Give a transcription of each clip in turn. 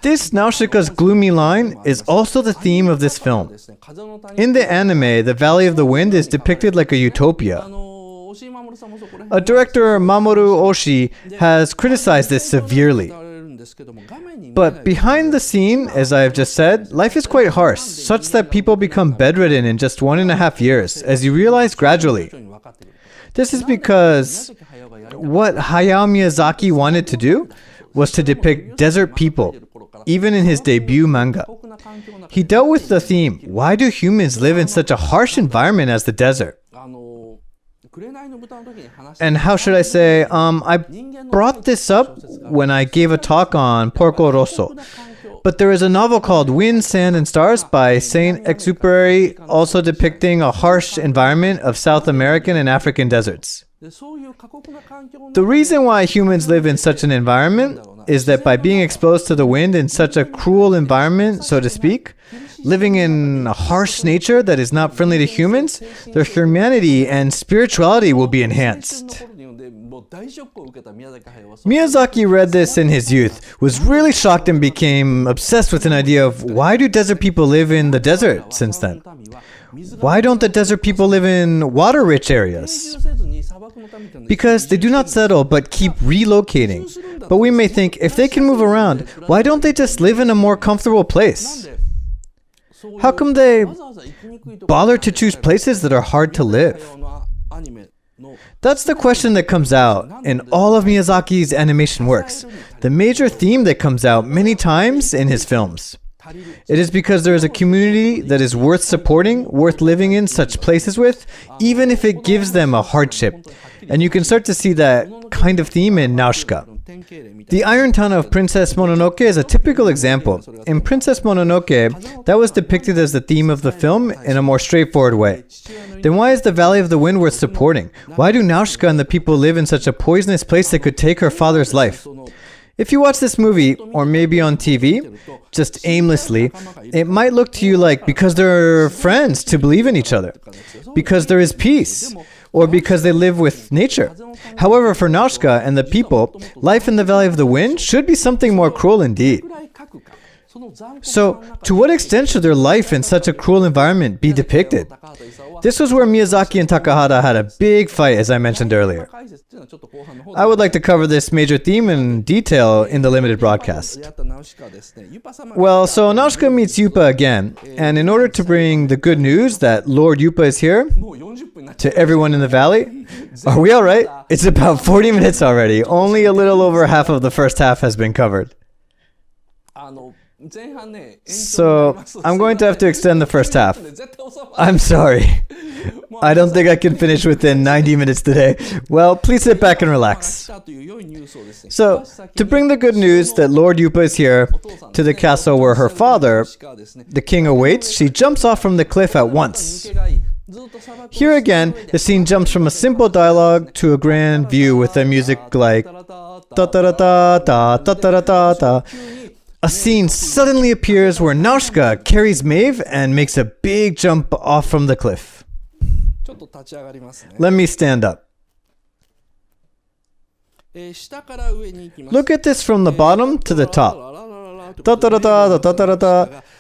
This Nausicaa's gloomy line is also the theme of this film. In the anime, the Valley of the Wind is depicted like a utopia. A director, Mamoru Oshii, has criticized this severely. But behind the scene, as I have just said, life is quite harsh, such that people become bedridden in just 1.5 years, as you realize gradually. This is because what Hayao Miyazaki wanted to do was to depict desert people, even in his debut manga. He dealt with the theme, why do humans live in such a harsh environment as the desert? And how should I say, I brought this up when I gave a talk on Porco Rosso. But there is a novel called Wind, Sand, and Stars by Saint-Exupéry, also depicting a harsh environment of South American and African deserts. The reason why humans live in such an environment is that by being exposed to the wind in such a cruel environment, so to speak, living in a harsh nature that is not friendly to humans, their humanity and spirituality will be enhanced. Miyazaki read this in his youth, was really shocked and became obsessed with an idea of why do desert people live in the desert since then? Why don't the desert people live in water-rich areas? Because they do not settle but keep relocating. But we may think, if they can move around, why don't they just live in a more comfortable place? How come they bother to choose places that are hard to live? That's the question that comes out in all of Miyazaki's animation works, the major theme that comes out many times in his films. It is because there is a community that is worth supporting, worth living in such places with, even if it gives them a hardship. And you can start to see that kind of theme in Nausicaa. The Iron Town of Princess Mononoke is a typical example. In Princess Mononoke, that was depicted as the theme of the film in a more straightforward way. Then why is the Valley of the Wind worth supporting? Why do Nausicaa and the people live in such a poisonous place that could take her father's life? If you watch this movie, or maybe on TV, just aimlessly, it might look to you like because they're friends to believe in each other, because there is peace, or because they live with nature. However, for Nausicaa and the people, life in the Valley of the Wind should be something more cruel indeed. So, to what extent should their life in such a cruel environment be depicted? This was where Miyazaki and Takahata had a big fight, as I mentioned earlier. I would like to cover this major theme in detail in the limited broadcast. Well, so Nausicaa meets Yupa again, and in order to bring the good news that Lord Yupa is here to everyone in the valley, are we alright? It's about 40 minutes already. Only a little over half of the first half has been covered. So, I'm going to have to extend the first half. I'm sorry. I don't think I can finish within 90 minutes today. Well, please sit back and relax. So, to bring the good news that Lord Yupa is here to the castle where her father, the king, awaits, she jumps off from the cliff at once. Here again, the scene jumps from a simple dialogue to a grand view with a music like ta-ta-ta-ta-ta-ta-ta-ta-ta. A scene suddenly appears where Nausicaa carries Maeve and makes a big jump off from the cliff. Let me stand up. Look at this from the bottom to the top.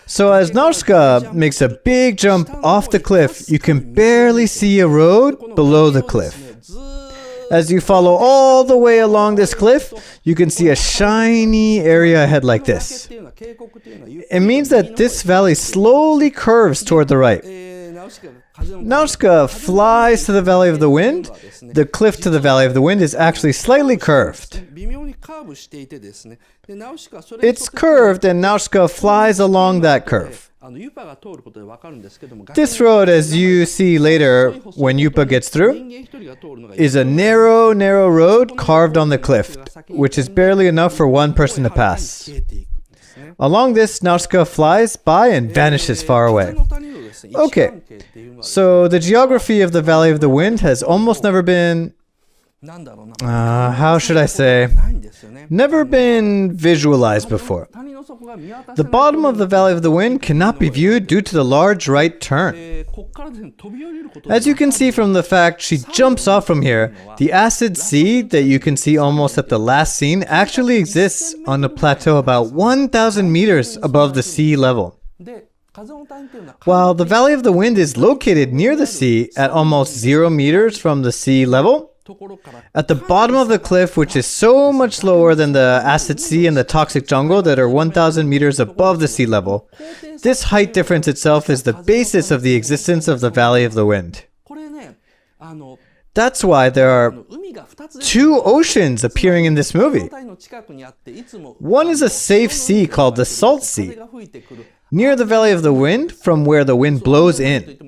So as Nausicaa makes a big jump off the cliff, you can barely see a road below the cliff. As you follow all the way along this cliff, you can see a shiny area ahead like this. It means that this valley slowly curves toward the right. Nausicaa flies to the Valley of the Wind. The cliff to the Valley of the Wind is actually slightly curved. It's curved and Nausicaa flies along that curve. This road, as you see later when Yupa gets through, is a narrow road carved on the cliff, which is barely enough for one person to pass. Along this, Nausicaa flies by and vanishes far away. Okay, so the geography of the Valley of the Wind has almost never been, how should I say, never been visualized before. The bottom of the Valley of the Wind cannot be viewed due to the large right turn. As you can see from the fact she jumps off from here, the acid sea that you can see almost at the last scene actually exists on a plateau about 1,000 meters above the sea level. While the Valley of the Wind is located near the sea at almost 0 meters from the sea level, at the bottom of the cliff, which is so much lower than the acid sea and the toxic jungle that are 1,000 meters above the sea level, this height difference itself is the basis of the existence of the Valley of the Wind. That's why there are 2 oceans appearing in this movie. One is a safe sea called the Salt Sea, near the Valley of the Wind, from where the wind blows in.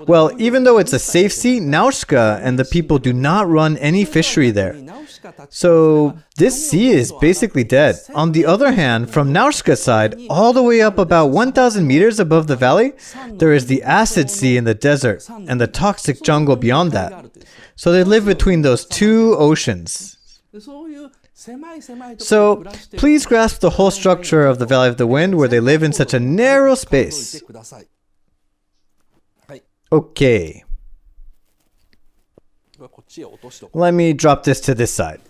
Well, even though it's a safe sea, NAUSICAA and the people do not run any fishery there. So this sea is basically dead. On the other hand, from NAUSICAA's side, all the way up about 1,000 meters above the valley, there is the acid sea in the desert and the toxic jungle beyond that. So they live between those 2 oceans. So, please grasp the whole structure of the Valley of the Wind where they live in such a narrow space. Okay. Let me drop this to this side.